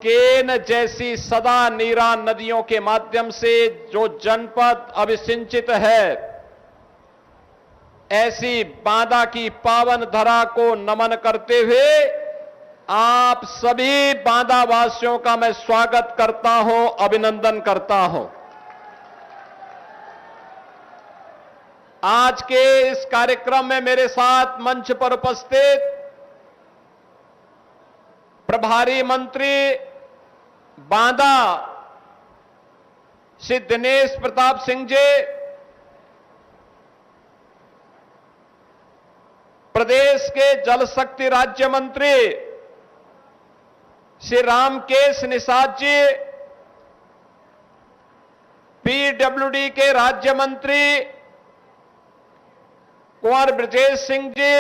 केन जैसी सदा नीरा नदियों के माध्यम से जो जनपद अभिसिंचित है, ऐसी बांदा की पावन धरा को नमन करते हुए आप सभी बांदा वासियों का मैं स्वागत करता हूं, अभिनंदन करता हूं। आज के इस कार्यक्रम में मेरे साथ मंच पर उपस्थित प्रभारी मंत्री बांदा श्री दिनेश प्रताप सिंह जी, प्रदेश के जल शक्ति राज्य मंत्री श्री रामकेश निषाद जी, पीडब्ल्यूडी के राज्य मंत्री कुंवर ब्रजेश सिंह जी,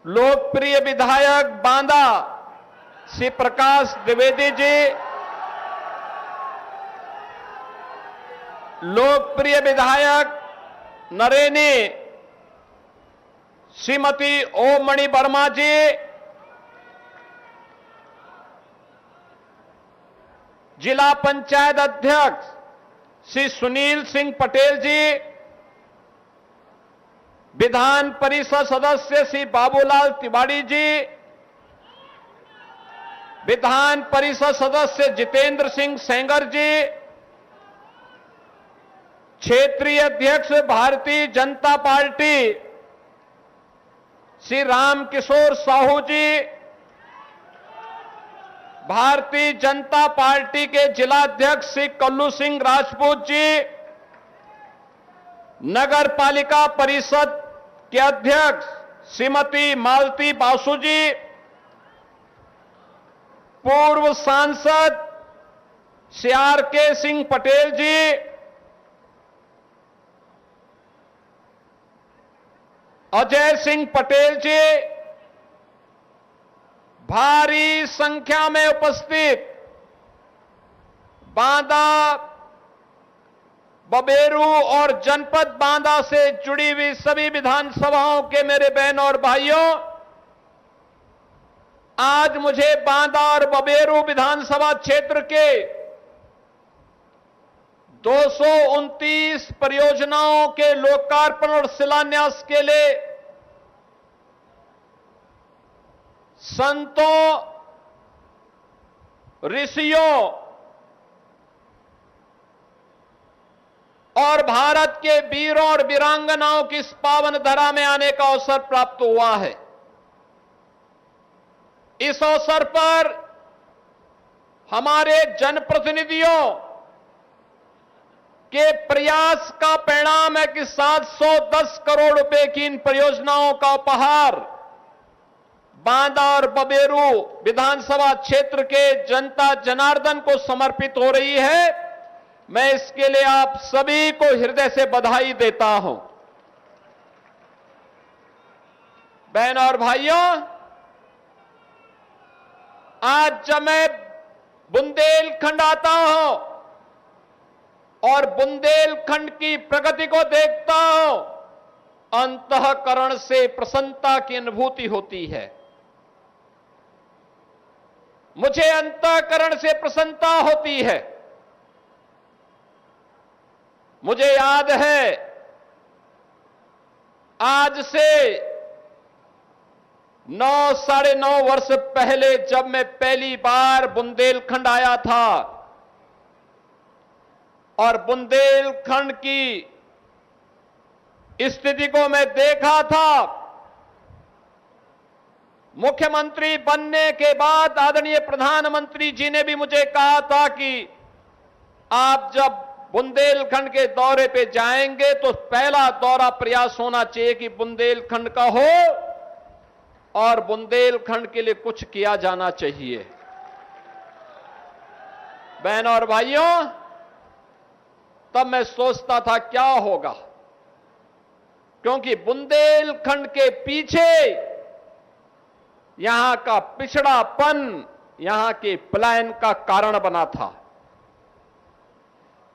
लोकप्रिय विधायक बांदा श्री प्रकाश द्विवेदी जी, लोकप्रिय विधायक नरेनी श्रीमती ओम मणि वर्मा जी, जिला पंचायत अध्यक्ष श्री सुनील सिंह पटेल जी, विधान परिषद सदस्य श्री बाबूलाल तिवारी जी, विधान परिषद सदस्य जितेंद्र सिंह सेंगर जी, क्षेत्रीय अध्यक्ष भारतीय जनता पार्टी श्री रामकिशोर साहू जी, भारतीय जनता पार्टी के जिलाध्यक्ष श्री कल्लू सिंह राजपूत जी, नगर पालिका परिषद के अध्यक्ष श्रीमती मालती बासु जी, पूर्व सांसद श्री आर.के. सिंह पटेल जी, अजय सिंह पटेल जी, भारी संख्या में उपस्थित बांदा, बबेरू और जनपद बांदा से जुड़ी हुई सभी विधानसभाओं के मेरे बहन और भाइयों, आज मुझे बांदा और बबेरू विधानसभा क्षेत्र के 229 परियोजनाओं के लोकार्पण और शिलान्यास के लिए संतों, ऋषियों और भारत के वीरों और वीरांगनाओं की इस पावन धरा में आने का अवसर प्राप्त हुआ है। इस अवसर पर हमारे जनप्रतिनिधियों के प्रयास का परिणाम है कि 710 करोड़ रुपए की इन परियोजनाओं का उपहार बांदा और बबेरू विधानसभा क्षेत्र के जनता जनार्दन को समर्पित हो रही है। मैं इसके लिए आप सभी को हृदय से बधाई देता हूं। बहन और भाइयों, आज जब मैं बुंदेलखंड आता हूं और बुंदेलखंड की प्रगति को देखता हूं, अंतःकरण से प्रसन्नता की अनुभूति होती है। मुझे अंतःकरण से प्रसन्नता होती है। मुझे याद है, आज से 9-9.5 वर्ष पहले जब मैं पहली बार बुंदेलखंड आया था और बुंदेलखंड की स्थिति को मैं देखा था, मुख्यमंत्री बनने के बाद आदरणीय प्रधानमंत्री जी ने भी मुझे कहा था कि आप जब बुंदेलखंड के दौरे पे जाएंगे तो पहला दौरा प्रयास होना चाहिए कि बुंदेलखंड का हो और बुंदेलखंड के लिए कुछ किया जाना चाहिए। बहन और भाइयों, तब मैं सोचता था क्या होगा, क्योंकि बुंदेलखंड के पीछे यहां का पिछड़ापन यहां के पलायन का कारण बना था।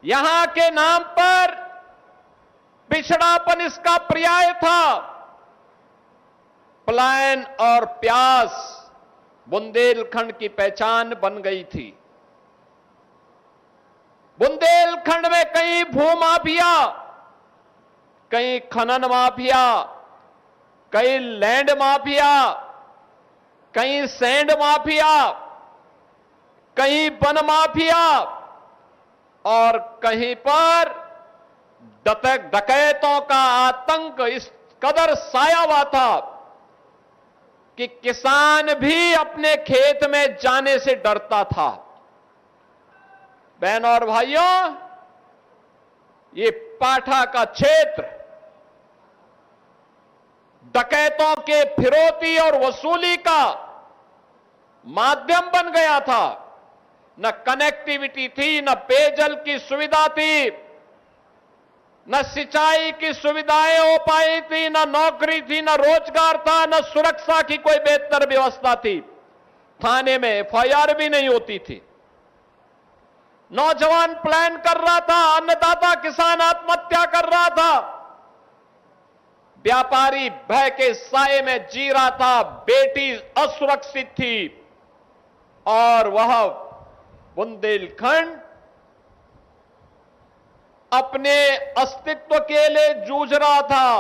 यहां के नाम पर पिछड़ापन इसका पर्याय था। पलायन और प्यास बुंदेलखंड की पहचान बन गई थी। बुंदेलखंड में कहीं भूमाफिया, कहीं खनन माफिया, कहीं लैंड माफिया, कहीं सैंड माफिया, कहीं वन माफिया और कहीं पर डकैतों का आतंक इस कदर साया हुआ था कि किसान भी अपने खेत में जाने से डरता था। बहनों और भाइयों, ये पाठा का क्षेत्र डकैतों के फिरौती और वसूली का माध्यम बन गया था। न कनेक्टिविटी थी, न पेयजल की सुविधा थी, न सिंचाई की सुविधाएं हो पाई थी, न नौकरी थी, न रोजगार था, न सुरक्षा की कोई बेहतर व्यवस्था थी। थाने में एफआईआर भी नहीं होती थी। नौजवान प्लान कर रहा था, अन्नदाता किसान आत्महत्या कर रहा था, व्यापारी भय के साए में जी रहा था, बेटी असुरक्षित थी और वह बुंदेलखंड अपने अस्तित्व के लिए जूझ रहा था।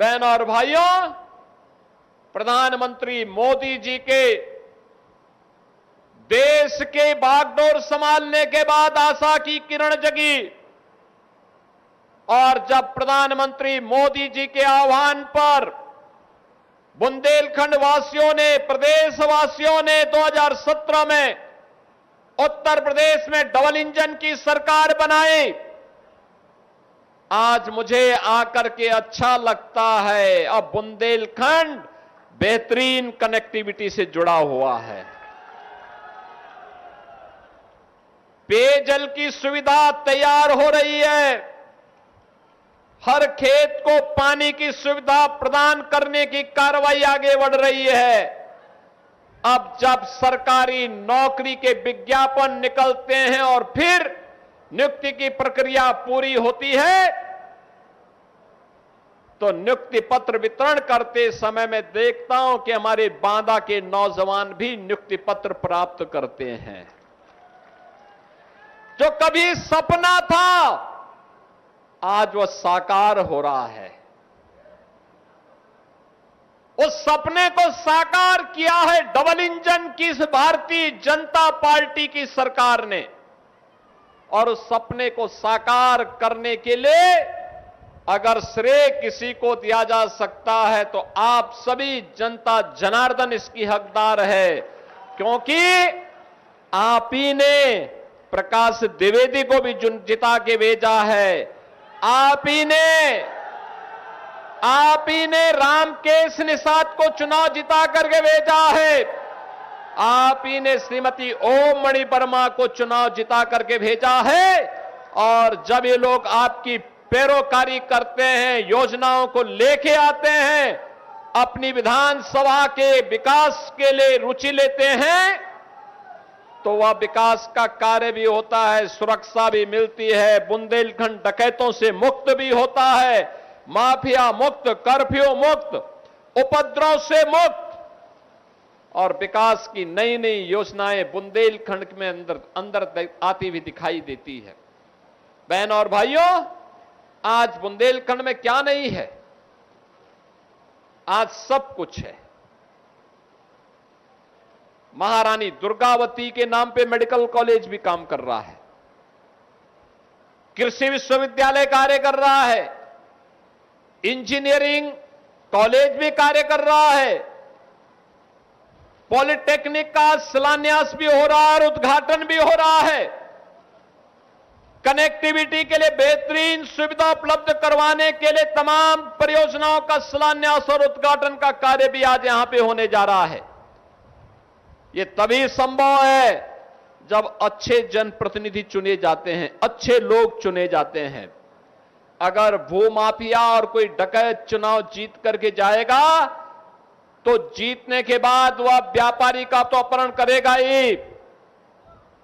बहनों और भाइयों, प्रधानमंत्री मोदी जी के देश के बागडोर संभालने के बाद आशा की किरण जगी और जब प्रधानमंत्री मोदी जी के आह्वान पर बुंदेलखंड वासियों ने, प्रदेश वासियों ने 2017 में उत्तर प्रदेश में डबल इंजन की सरकार बनाई, आज मुझे आकर के अच्छा लगता है। अब बुंदेलखंड बेहतरीन कनेक्टिविटी से जुड़ा हुआ है। पेयजल की सुविधा तैयार हो रही है। हर खेत को पानी की सुविधा प्रदान करने की कार्रवाई आगे बढ़ रही है। अब जब सरकारी नौकरी के विज्ञापन निकलते हैं और फिर नियुक्ति की प्रक्रिया पूरी होती है, तो नियुक्ति पत्र वितरण करते समय मैं देखता हूं कि हमारे बांदा के नौजवान भी नियुक्ति पत्र प्राप्त करते हैं। जो कभी सपना था, आज वह साकार हो रहा है। उस सपने को साकार किया है डबल इंजन की इस भारतीय जनता पार्टी की सरकार ने। और उस सपने को साकार करने के लिए अगर श्रेय किसी को दिया जा सकता है तो आप सभी जनता जनार्दन इसकी हकदार है, क्योंकि आप ही ने प्रकाश द्विवेदी को भी जिता के भेजा है। आप ही ने रामकेश निषाद को चुनाव जिता करके भेजा है। आप ही ने श्रीमती ओम मणि वर्मा को चुनाव जिता करके भेजा है। और जब ये लोग आपकी पैरोकारी करते हैं, योजनाओं को लेके आते हैं, अपनी विधानसभा के विकास के लिए रुचि लेते हैं, तो वह विकास का कार्य भी होता है, सुरक्षा भी मिलती है, बुंदेलखंड डकैतों से मुक्त भी होता है, माफिया मुक्त, कर्फ्यू मुक्त, उपद्रव से मुक्त, और विकास की नई नई योजनाएं बुंदेलखंड में अंदर आती हुई दिखाई देती है। बहनों और भाइयों, आज बुंदेलखंड में क्या नहीं है? आज सब कुछ है। महारानी दुर्गावती के नाम पे मेडिकल कॉलेज भी काम कर रहा है, कृषि विश्वविद्यालय कार्य कर रहा है, इंजीनियरिंग कॉलेज भी कार्य कर रहा है, पॉलिटेक्निक का शिलान्यास भी हो रहा है और उद्घाटन भी हो रहा है। कनेक्टिविटी के लिए बेहतरीन सुविधा उपलब्ध करवाने के लिए तमाम परियोजनाओं का शिलान्यास और उद्घाटन का कार्य भी आज यहां पे होने जा रहा है। ये तभी संभव है जब अच्छे जनप्रतिनिधि चुने जाते हैं, अच्छे लोग चुने जाते हैं। अगर भूमाफिया और कोई डकैत चुनाव जीत करके जाएगा तो जीतने के बाद वह व्यापारी का तो अपहरण करेगा ही,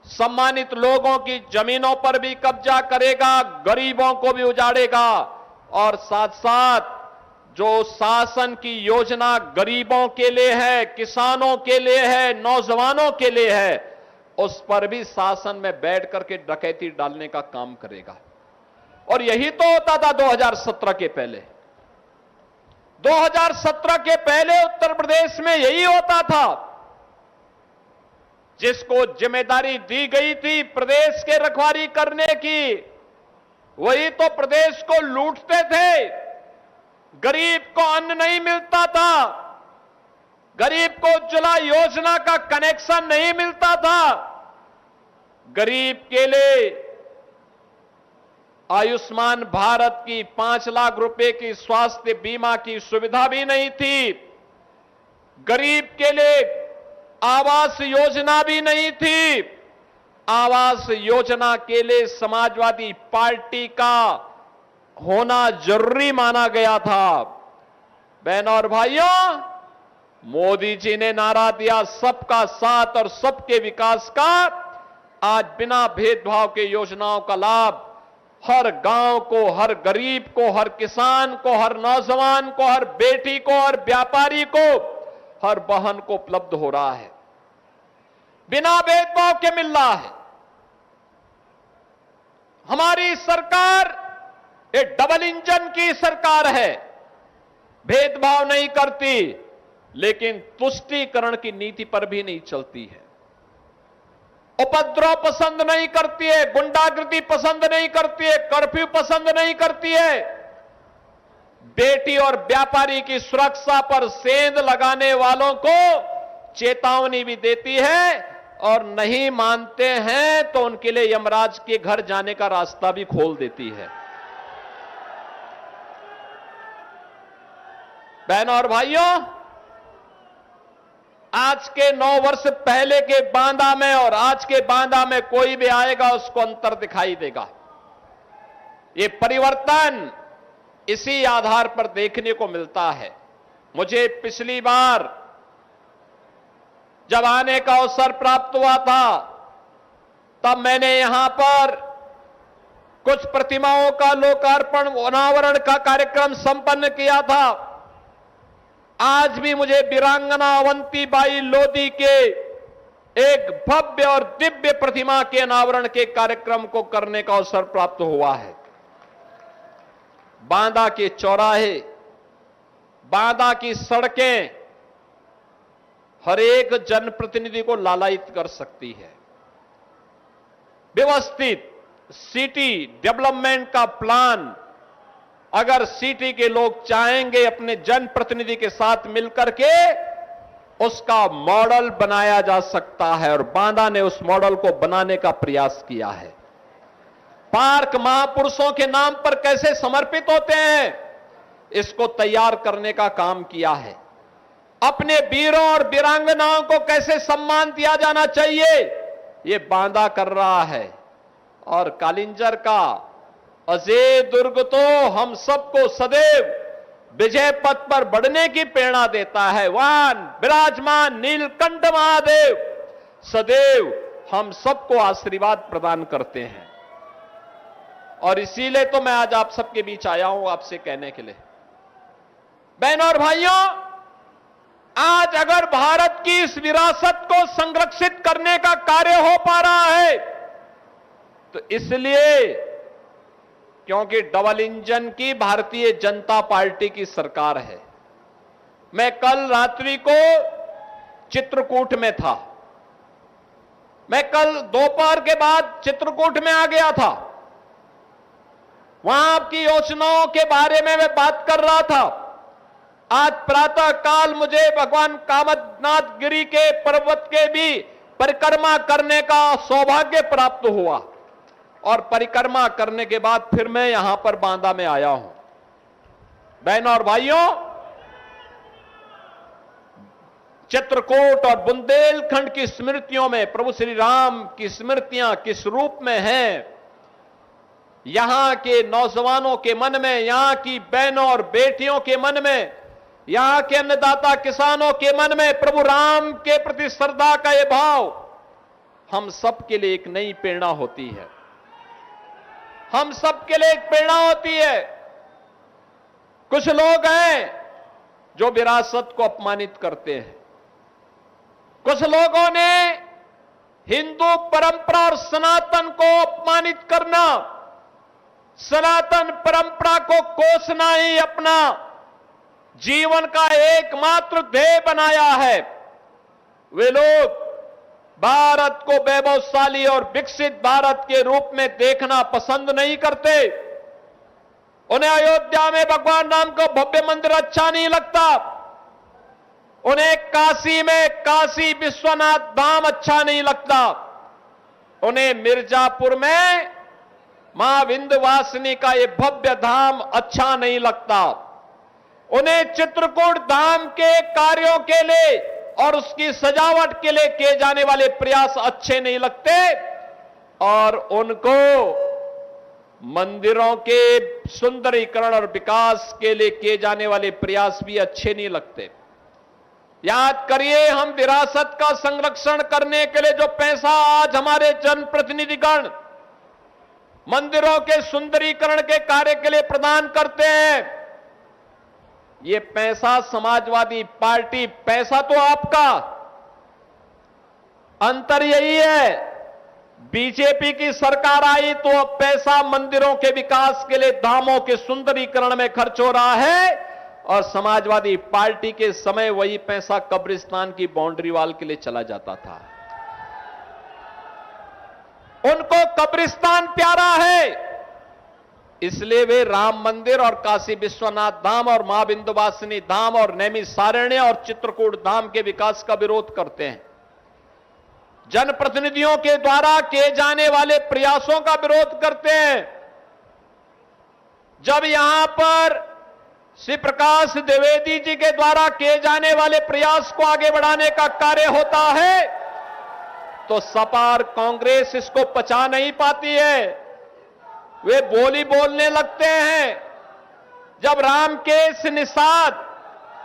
सम्मानित लोगों की जमीनों पर भी कब्जा करेगा, गरीबों को भी उजाड़ेगा और साथ साथ जो शासन की योजना गरीबों के लिए है, किसानों के लिए है, नौजवानों के लिए है, उस पर भी शासन में बैठ करके डकैती डालने का काम करेगा। और यही तो होता था 2017 के पहले। 2017 के पहले उत्तर प्रदेश में यही होता था। जिसको जिम्मेदारी दी गई थी प्रदेश के रखवाली करने की, वही तो प्रदेश को लूटते थे। गरीब को अन्न नहीं मिलता था, गरीब को उज्ज्वला योजना का कनेक्शन नहीं मिलता था, गरीब के लिए आयुष्मान भारत की 5 लाख रुपए की स्वास्थ्य बीमा की सुविधा भी नहीं थी, गरीब के लिए आवास योजना भी नहीं थी। आवास योजना के लिए समाजवादी पार्टी का होना जरूरी माना गया था। बहनों और भाइयों, मोदी जी ने नारा दिया सबका साथ और सबके विकास का। आज बिना भेदभाव के योजनाओं का लाभ हर गांव को, हर गरीब को, हर किसान को, हर नौजवान को, हर बेटी को, हर व्यापारी को, हर बहन को उपलब्ध हो रहा है, बिना भेदभाव के मिल रहा है। हमारी सरकार एक डबल इंजन की सरकार है, भेदभाव नहीं करती, लेकिन तुष्टीकरण की नीति पर भी नहीं चलती है, उपद्रव पसंद नहीं करती है, गुंडागर्दी पसंद नहीं करती है, कर्फ्यू पसंद नहीं करती है, बेटी और व्यापारी की सुरक्षा पर सेंध लगाने वालों को चेतावनी भी देती है, और नहीं मानते हैं तो उनके लिए यमराज के घर जाने का रास्ता भी खोल देती है। बहनों और भाइयों, आज के 9 वर्ष पहले के बांदा में और आज के बांदा में कोई भी आएगा उसको अंतर दिखाई देगा। ये परिवर्तन इसी आधार पर देखने को मिलता है। मुझे पिछली बार जब आने का अवसर प्राप्त हुआ था, तब मैंने यहां पर कुछ प्रतिमाओं का लोकार्पण, अनावरण का कार्यक्रम संपन्न किया था। आज भी मुझे वीरांगना अवंतीबाई लोधी के एक भव्य और दिव्य प्रतिमा के अनावरण के कार्यक्रम को करने का अवसर प्राप्त हुआ है। बांदा के चौराहे, बांदा की सड़कें हर एक जनप्रतिनिधि को लालायित कर सकती है। व्यवस्थित सिटी डेवलपमेंट का प्लान अगर सिटी के लोग चाहेंगे अपने जनप्रतिनिधि के साथ मिलकर के, उसका मॉडल बनाया जा सकता है, और बांदा ने उस मॉडल को बनाने का प्रयास किया है। पार्क महापुरुषों के नाम पर कैसे समर्पित होते हैं, इसको तैयार करने का काम किया है। अपने वीरों और वीरांगनाओं को कैसे सम्मान दिया जाना चाहिए, ये बांदा कर रहा है। और कालिंजर का अजय दुर्ग तो हम सबको सदैव विजय पथ पर बढ़ने की प्रेरणा देता है। वान विराजमान नीलकंठ महादेव सदैव हम सबको आशीर्वाद प्रदान करते हैं। और इसीलिए तो मैं आज आप सबके बीच आया हूं आपसे कहने के लिए। बहनों और भाइयों, आज अगर भारत की इस विरासत को संरक्षित करने का कार्य हो पा रहा है तो इसलिए क्योंकि डबल इंजन की भारतीय जनता पार्टी की सरकार है। मैं कल रात्रि को चित्रकूट में था, मैं कल दोपहर के बाद चित्रकूट में आ गया था। वहां की योजनाओं के बारे में मैं बात कर रहा था। आज प्रातः काल मुझे भगवान कामदनाथ गिरी के पर्वत के भी परिक्रमा करने का सौभाग्य प्राप्त हुआ, और परिक्रमा करने के बाद फिर मैं यहां पर बांदा में आया हूं। बहनों और भाइयों, चित्रकूट और बुंदेलखंड की स्मृतियों में प्रभु श्री राम की स्मृतियां किस रूप में हैं, यहां के नौजवानों के मन में, यहां की बहनों और बेटियों के मन में, यहां के अन्नदाता किसानों के मन में प्रभु राम के प्रति श्रद्धा का यह भाव हम सबके लिए एक नई प्रेरणा होती है। हम सबके लिए एक प्रेरणा होती है। कुछ लोग हैं जो विरासत को अपमानित करते हैं। कुछ लोगों ने हिंदू परंपरा और सनातन को अपमानित करना, सनातन परंपरा को कोसना ही अपना जीवन का एकमात्र ध्येय बनाया है। वे लोग भारत को वैभवशाली और विकसित भारत के रूप में देखना पसंद नहीं करते। उन्हें अयोध्या में भगवान राम का भव्य मंदिर अच्छा नहीं लगता। उन्हें काशी में काशी विश्वनाथ धाम अच्छा नहीं लगता। उन्हें मिर्जापुर में मां विंध्यवासिनी का ये भव्य धाम अच्छा नहीं लगता। उन्हें चित्रकूट धाम के कार्यों के लिए और उसकी सजावट के लिए किए जाने वाले प्रयास अच्छे नहीं लगते, और उनको मंदिरों के सुंदरीकरण और विकास के लिए किए जाने वाले प्रयास भी अच्छे नहीं लगते। याद करिए, हम विरासत का संरक्षण करने के लिए जो पैसा आज हमारे जनप्रतिनिधिगण मंदिरों के सुंदरीकरण के कार्य के लिए प्रदान करते हैं, ये पैसा समाजवादी पार्टी, पैसा तो आपका, अंतर यही है, बीजेपी की सरकार आई तो अब पैसा मंदिरों के विकास के लिए, धामों के सुंदरीकरण में खर्च हो रहा है, और समाजवादी पार्टी के समय वही पैसा कब्रिस्तान की बाउंड्री वॉल के लिए चला जाता था। उनको कब्रिस्तान प्यारा है, इसलिए वे राम मंदिर और काशी विश्वनाथ धाम और मां विंध्यवासिनी धाम और नैमिषारण्य और चित्रकूट धाम के विकास का विरोध करते हैं। जनप्रतिनिधियों के द्वारा किए जाने वाले प्रयासों का विरोध करते हैं। जब यहां पर श्री प्रकाश द्विवेदी जी के द्वारा किए जाने वाले प्रयास को आगे बढ़ाने का कार्य होता है तो सपा और कांग्रेस इसको पचा नहीं पाती है। वे बोली बोलने लगते हैं। जब रामकेश निषाद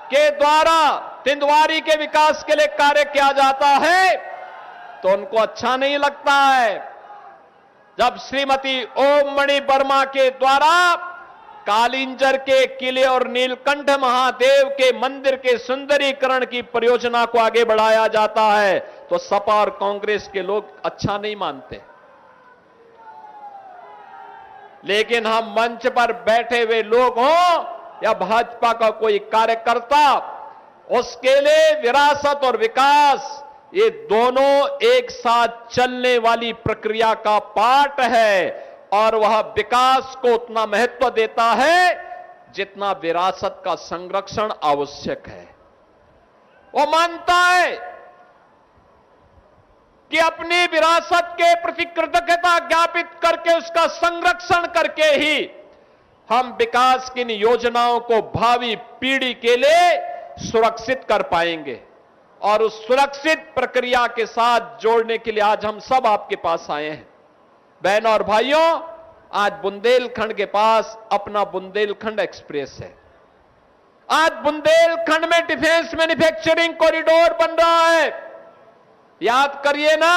के द्वारा तिंदवारी के विकास के लिए कार्य किया जाता है तो उनको अच्छा नहीं लगता है। जब श्रीमती ओम मणि वर्मा के द्वारा कालिंजर के किले और नीलकंठ महादेव के मंदिर के सुंदरीकरण की परियोजना को आगे बढ़ाया जाता है तो सपा और कांग्रेस के लोग अच्छा नहीं मानते। लेकिन हम मंच पर बैठे हुए लोग हों या भाजपा का कोई कार्यकर्ता, उसके लिए विरासत और विकास ये दोनों एक साथ चलने वाली प्रक्रिया का पार्ट है, और वह विकास को उतना महत्व देता है जितना विरासत का संरक्षण आवश्यक है। वो मानता है कि अपनी विरासत के प्रति कृतज्ञता ज्ञापित करके उसका संरक्षण करके ही हम विकास की इन योजनाओं को भावी पीढ़ी के लिए सुरक्षित कर पाएंगे। और उस सुरक्षित प्रक्रिया के साथ जोड़ने के लिए आज हम सब आपके पास आए हैं। बहनों और भाइयों, आज बुंदेलखंड के पास अपना बुंदेलखंड एक्सप्रेस है। आज बुंदेलखंड में डिफेंस मैन्युफैक्चरिंग कॉरिडोर बन रहा है। याद करिए ना,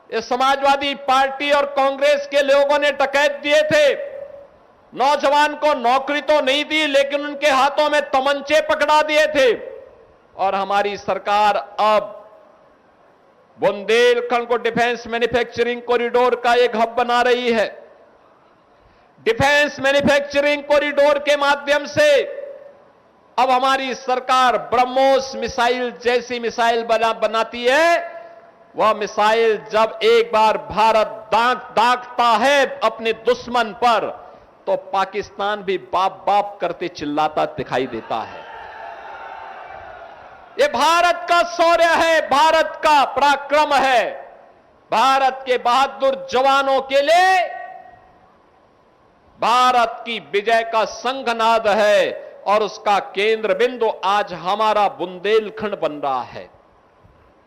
ये समाजवादी पार्टी और कांग्रेस के लोगों ने डकैत दिए थे। नौजवान को नौकरी तो नहीं दी, लेकिन उनके हाथों में तमंचे पकड़ा दिए थे। और हमारी सरकार अब बुंदेलखंड को डिफेंस मैन्युफैक्चरिंग कॉरिडोर का एक हब बना रही है। डिफेंस मैन्युफैक्चरिंग कॉरिडोर के माध्यम से अब हमारी सरकार ब्रह्मोस मिसाइल जैसी मिसाइल बनाती है। वह मिसाइल जब एक बार भारत दागता है अपने दुश्मन पर, तो पाकिस्तान भी बाप बाप करते चिल्लाता दिखाई देता है। ये भारत का शौर्य है, भारत का पराक्रम है, भारत के बहादुर जवानों के लिए भारत की विजय का संघनाद है, और उसका केंद्र बिंदु आज हमारा बुंदेलखंड बन रहा है।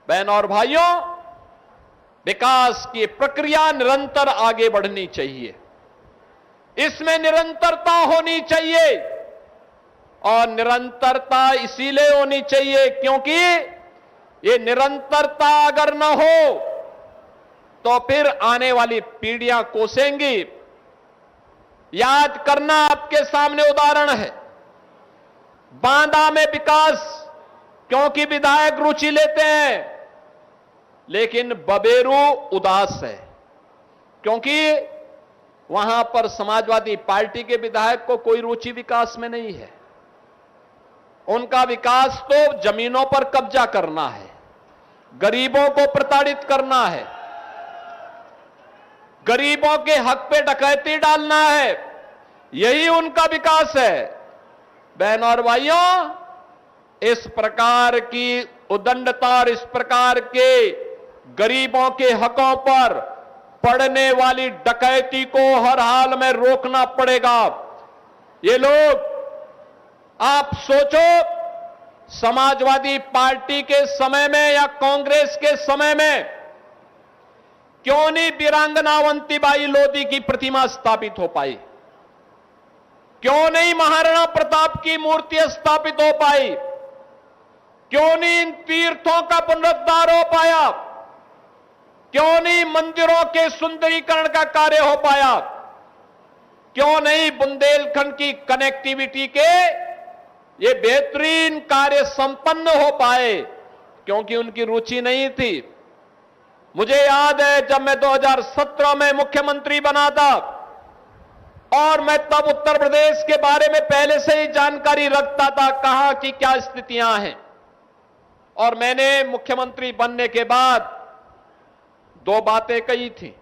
बहनों और भाइयों, विकास की प्रक्रिया निरंतर आगे बढ़नी चाहिए। इसमें निरंतरता होनी चाहिए, और निरंतरता इसीलिए होनी चाहिए क्योंकि ये निरंतरता अगर न हो तो फिर आने वाली पीढ़ियां कोसेंगी। याद करना, आपके सामने उदाहरण है। बांदा में विकास, क्योंकि विधायक रुचि लेते हैं, लेकिन बबेरू उदास है क्योंकि वहां पर समाजवादी पार्टी के विधायक को कोई रुचि विकास में नहीं है। उनका विकास तो जमीनों पर कब्जा करना है, गरीबों को प्रताड़ित करना है, गरीबों के हक पे डकैती डालना है, यही उनका विकास है। बहनों और भाइयों, इस प्रकार की उदंडता और इस प्रकार के गरीबों के हकों पर पड़ने वाली डकैती को हर हाल में रोकना पड़ेगा। ये लोग, आप सोचो, समाजवादी पार्टी के समय में या कांग्रेस के समय में क्यों नहीं वीरांगना अवंतीबाई लोधी की प्रतिमा स्थापित हो पाई? क्यों नहीं महाराणा प्रताप की मूर्ति स्थापित हो पाई? क्यों नहीं इन तीर्थों का पुनरुद्धार हो पाया? क्यों नहीं मंदिरों के सुंदरीकरण का कार्य हो पाया? क्यों नहीं बुंदेलखंड की कनेक्टिविटी के ये बेहतरीन कार्य संपन्न हो पाए? क्योंकि उनकी रुचि नहीं थी। मुझे याद है जब मैं 2017 में मुख्यमंत्री बना था और मैं तब उत्तर प्रदेश के बारे में पहले से ही जानकारी रखता था, कहां की क्या स्थितियां हैं। और मैंने मुख्यमंत्री बनने के बाद दो बातें कही थी।